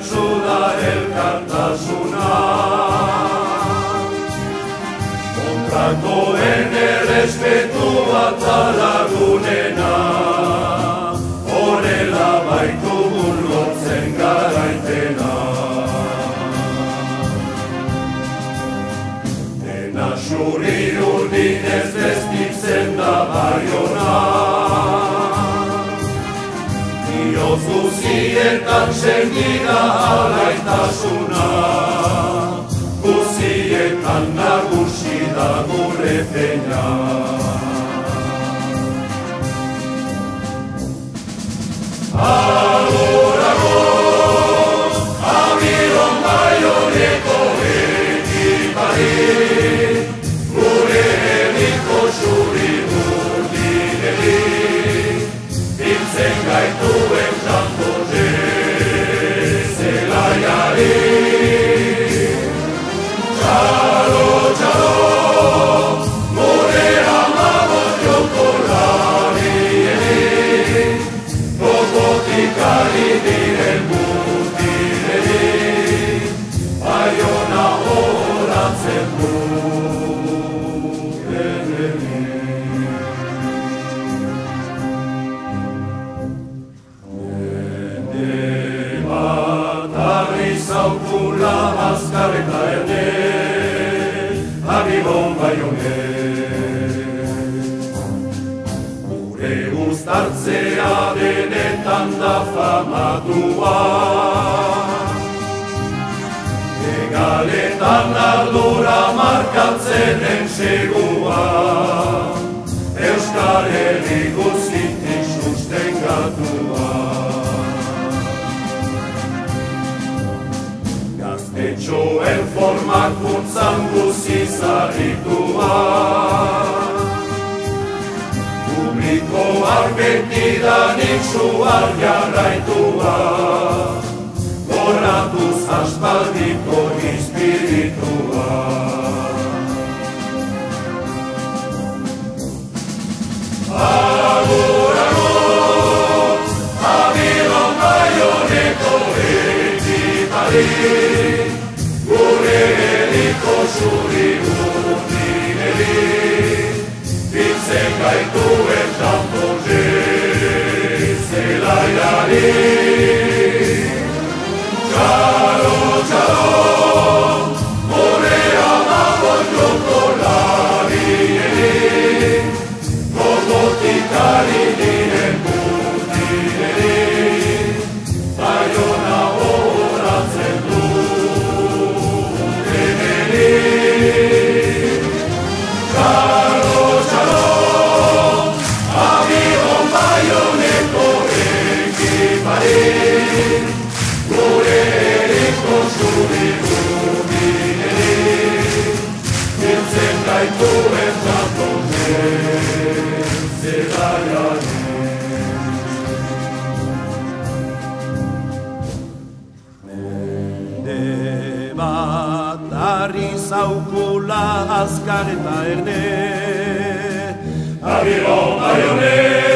mehatxu da elkartasuna. Kontrakoen errespetu bat lagunena, horrela baitugun lortzen garaitena. Dena xuri urdinez destitzen da Baiona, bihotz guzietan sendira alaitasuna, guzietan nagusi da gure peina. Agur, agur, Abiron Baioneko ekipari, gure herriko xuri urdineri, biltzen gaituen Jean-Jose zelaiari. Txalo, txalo, gure amabos jokolarieni, gogotikari diren mutileri, Baiona horatzen duteneri. Zaukula azkar eta erne, Abiron Baione. Gure uztartzea denetan da famatua, egaletan ardura markatzen entsegua, Euskal Herri guztitik sustengatua. Etxoen formakuntzan guziz arritua, publikoak betidanik suar jarraitua, gorratuz aspaldiko espiritua. Agur, agur, Abiron Baioneko ekipari, gure herriko xuri urdineri, biltzen gaituen Jean-Jose zelaiari. Txalo, txalo, gure amabos jokolarieni, gogotikari diren mutileri, Baiona horatzen duteneri. Txalo, txalo, Abiron Baioneko ekipari, gure herriko xuri urdineri, biltzen gaituen Jean-Jose zelaiari. Arri zaukula azkar eta erne, Abiron Baione.